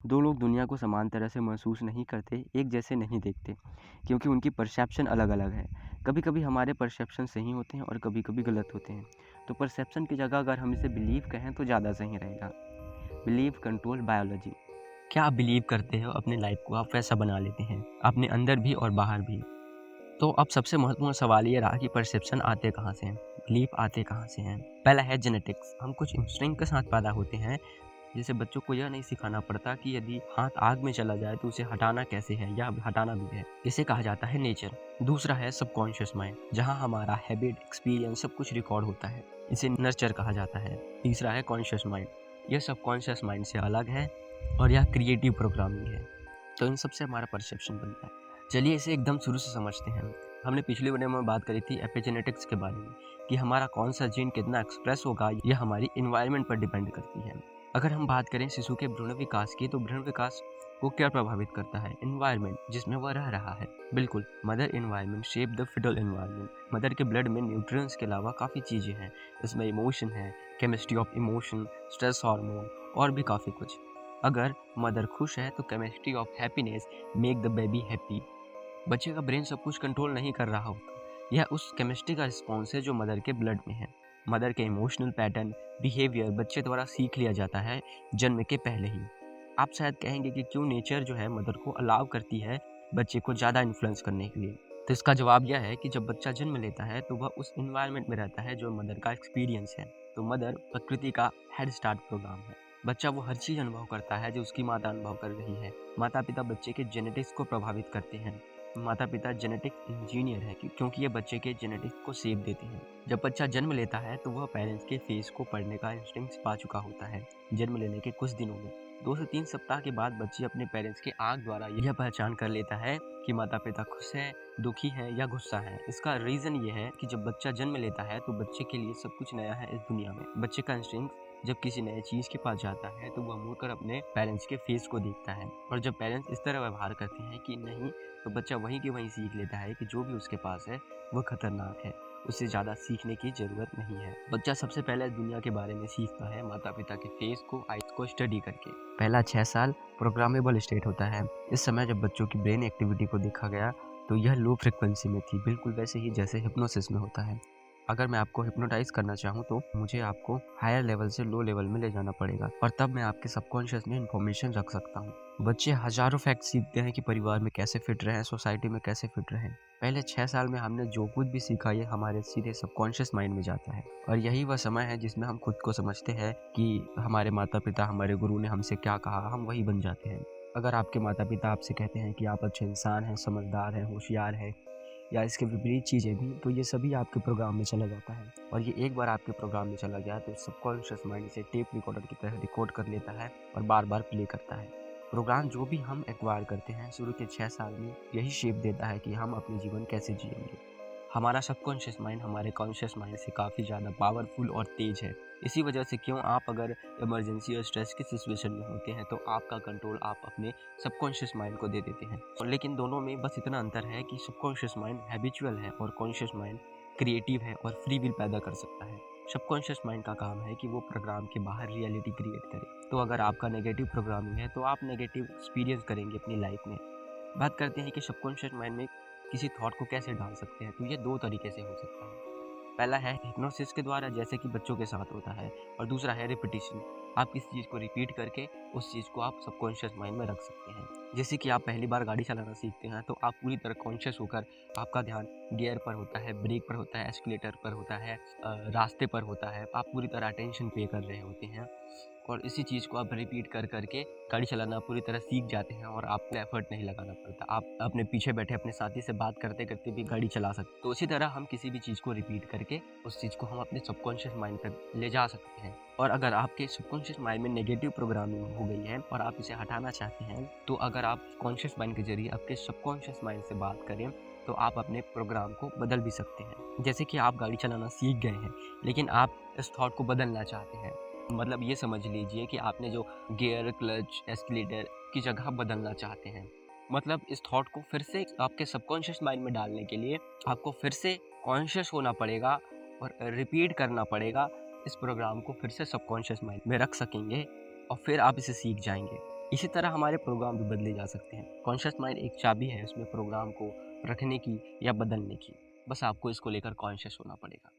दो लोग दुनिया को समान तरह से महसूस नहीं करते, एक जैसे नहीं देखते, क्योंकि उनकी परसेप्शन अलग-अलग है। कभी-कभी हमारे परसेप्शन सही होते हैं और कभी-कभी गलत होते हैं। तो परसेप्शन की जगह अगर हम इसे बिलीव कहें तो ज़्यादा सही रहेगा। Believe control biology. क्या आप बिलीव करते हो अपनी लाइफ को आप वैसा बना लेते हैं, अपने अंदर भी और बाहर भी। तो अब सबसे महत्वपूर्ण सवाल ये रहा कि परसेप्शन आते कहाँ से हैं, बिलीफ आते कहाँ से हैं। पहला है जेनेटिक्स। हम कुछ इंस्टिंक्ट के साथ पैदा होते हैं। जैसे बच्चों को यह नहीं सिखाना पड़ता कि यदि हाथ आग में चला जाए तो उसे हटाना कैसे है या हटाना भी है। इसे कहा जाता है नेचर। दूसरा है सबकॉन्शियस माइंड, जहाँ हमारा हैबिट, एक्सपीरियंस सब कुछ रिकॉर्ड होता है। इसे नर्चर कहा जाता है। तीसरा है कॉन्शियस माइंड। यह सबकॉन्शियस माइंड से अलग है और यह क्रिएटिव प्रोग्रामिंग है। तो इन सबसे हमारा परसेप्शन बनता है। चलिए इसे एकदम शुरू से समझते हैं। हमने पिछले वीडियो में बात करी थी एपिजेनेटिक्स के बारे में, कि हमारा कौन सा जीन कितना एक्सप्रेस होगा यह हमारी इन्वायरमेंट पर डिपेंड करती है। अगर हम बात करें शिशु के भ्रूण विकास की, तो भ्रूण विकास को क्या प्रभावित करता है? इन्वायरमेंट जिसमें वह रह रहा है। बिल्कुल, mother environment shape the fetal environment. Mother के ब्लड में न्यूट्रिएंट्स के अलावा काफ़ी चीज़ें हैं। इसमें इमोशन है, chemistry of emotion, stress hormone और भी काफ़ी कुछ। अगर मदर खुश है तो chemistry of happiness make the baby happy. बच्चे का ब्रेन सब कुछ कंट्रोल नहीं कर रहा होता, यह उस केमिस्ट्री का रिस्पॉन्स है जो मदर के ब्लड में है। मदर के इमोशनल पैटर्न, बिहेवियर बच्चे द्वारा सीख लिया जाता है जन्म के पहले ही। आप शायद कहेंगे कि क्यों नेचर जो है मदर को अलाउ करती है बच्चे को ज़्यादा इन्फ्लुएंस करने के लिए। तो इसका जवाब यह है कि जब बच्चा जन्म लेता है तो वह उस इन्वायरमेंट में रहता है जो मदर का एक्सपीरियंस है। तो मदर प्रकृति का हेड स्टार्ट प्रोग्राम है। बच्चा वो हर चीज़ अनुभव करता है जो उसकी माता अनुभव कर रही है। माता पिता बच्चे के जेनेटिक्स को प्रभावित करते हैं। माता पिता जेनेटिक इंजीनियर है क्योंकि ये बच्चे के जेनेटिक्स को शेप देते हैं। जब बच्चा जन्म लेता है तो वह पेरेंट्स के फेस को पढ़ने का इंस्टिंक्ट पा चुका होता है। जन्म लेने के कुछ दिनों में 2 से 3 सप्ताह के बाद बच्चे अपने पेरेंट्स के आंख द्वारा यह पहचान कर लेता है कि माता पिता खुश है, दुखी है या गुस्सा है। इसका रीजन ये है कि जब बच्चा जन्म लेता है तो बच्चे के लिए सब कुछ नया है इस दुनिया में। बच्चे का इंस्टिंक्ट जब किसी नए चीज के पास जाता है तो वह मुड़कर अपने पेरेंट्स के फेस को देखता है, और जब पेरेंट्स इस तरह व्यवहार करते हैं कि नहीं, तो बच्चा वहीं के वहीं सीख लेता है कि जो भी उसके पास है वो खतरनाक है, उससे ज़्यादा सीखने की ज़रूरत नहीं है। बच्चा सबसे पहले दुनिया के बारे में सीखता है माता पिता के फेस को, आइज को स्टडी करके। पहला 6 साल प्रोग्रामेबल स्टेट होता है। इस समय जब बच्चों की ब्रेन एक्टिविटी को देखा गया तो यह लो फ्रिक्वेंसी में थी, बिल्कुल वैसे ही जैसे हिप्नोसिस में होता है। अगर मैं आपको हिप्नोटाइज करना चाहूँ तो मुझे आपको हायर लेवल से लो लेवल में ले जाना पड़ेगा, और तब मैं आपके सबकॉन्शियस में इंफॉर्मेशन रख सकता हूँ। बच्चे हजारों फैक्ट सीखते हैं कि परिवार में कैसे फिट रहें, सोसाइटी में कैसे फिट रहें। पहले 6 साल में हमने जो कुछ भी सीखा ये हमारे सीधे सबकॉन्शियस माइंड में जाता है, और यही वह समय है जिसमें हम खुद को समझते हैं कि हमारे माता पिता, हमारे गुरु ने हमसे क्या कहा, हम वही बन जाते हैं। अगर आपके माता पिता आपसे कहते हैं कि आप अच्छे इंसान हैं, समझदार हैं, होशियार हैं, या इसके विपरीत चीज़ें भी, तो ये सभी आपके प्रोग्राम में चला जाता है। और ये एक बार आपके प्रोग्राम में चला गया तो सबकॉन्शियस माइंड इसे टेप रिकॉर्डर की तरह रिकॉर्ड कर लेता है और बार बार प्ले करता है। प्रोग्राम जो भी हम एक्वायर करते हैं शुरू के 6 साल में, यही शेप देता है कि हम अपने जीवन कैसे जिएंगे। हमारा सबकॉन्शियस माइंड हमारे कॉन्शियस माइंड से काफ़ी ज़्यादा पावरफुल और तेज है। इसी वजह से क्यों आप अगर इमरजेंसी और स्ट्रेस की सिचुएशन में होते हैं तो आपका कंट्रोल आप अपने सबकॉन्शियस माइंड को दे देते हैं। और लेकिन दोनों में बस इतना अंतर है कि सबकॉन्शियस माइंड हैबिचुअल है और कॉन्शियस माइंड क्रिएटिव है और फ्री विल पैदा कर सकता है। सबकॉन्शियस माइंड का काम है कि वो प्रोग्राम के बाहर रियलिटी क्रिएट करे। तो अगर आपका नेगेटिव प्रोग्रामिंग है तो आप नेगेटिव एक्सपीरियंस करेंगे अपनी लाइफ में। बात करते हैं कि सबकॉन्शियस माइंड में किसी थॉट को कैसे डाल सकते हैं, तो ये 2 तरीके से हो सकता है। पहला है हिप्नोसिस के द्वारा, जैसे कि बच्चों के साथ होता है, और दूसरा है रिपीटिशन। आप किसी चीज़ को रिपीट करके उस चीज़ को आप सबकॉन्शियस माइंड में रख सकते हैं। जैसे कि आप पहली बार गाड़ी चलाना सीखते हैं तो आप पूरी तरह कॉन्शियस होकर आपका ध्यान गियर पर होता है, ब्रेक पर होता है, एस्केलेटर पर होता है, रास्ते पर होता है। आप पूरी तरह अटेंशन पे कर रहे होते हैं, और इसी चीज़ को आप रिपीट कर करके गाड़ी चलाना पूरी तरह सीख जाते हैं और आपको एफर्ट नहीं लगाना पड़ता। आप अपने पीछे बैठे अपने साथी से बात करते करते भी गाड़ी चला सकते। तो इसी तरह हम किसी भी चीज़ को रिपीट करके उस चीज़ को हम अपने सबकॉन्शियस माइंड तक ले जा सकते हैं। और अगर आपके सबकॉन्शियस माइंड में नेगेटिव प्रोग्रामिंग हो गई है और आप इसे हटाना चाहते हैं, तो अगर आप कॉन्शियस माइंड के जरिए आपके सबकॉन्शियस माइंड से बात करें तो आप अपने प्रोग्राम को बदल भी सकते हैं। जैसे कि आप गाड़ी चलाना सीख गए हैं लेकिन आप इस थॉट को बदलना चाहते हैं। मतलब ये समझ लीजिए कि आपने जो गियर, क्लच, एस्केलेटर की जगह बदलना चाहते हैं। मतलब इस थॉट को फिर से आपके सबकॉन्शियस माइंड में डालने के लिए आपको फिर से कॉन्शियस होना पड़ेगा और रिपीट करना पड़ेगा। इस प्रोग्राम को फिर से सबकॉन्शियस माइंड में रख सकेंगे और फिर आप इसे सीख जाएंगे। इसी तरह हमारे प्रोग्राम भी बदले जा सकते हैं। कॉन्शियस माइंड एक चाबी है उसमें प्रोग्राम को रखने की या बदलने की। बस आपको इसको लेकर कॉन्शियस होना पड़ेगा।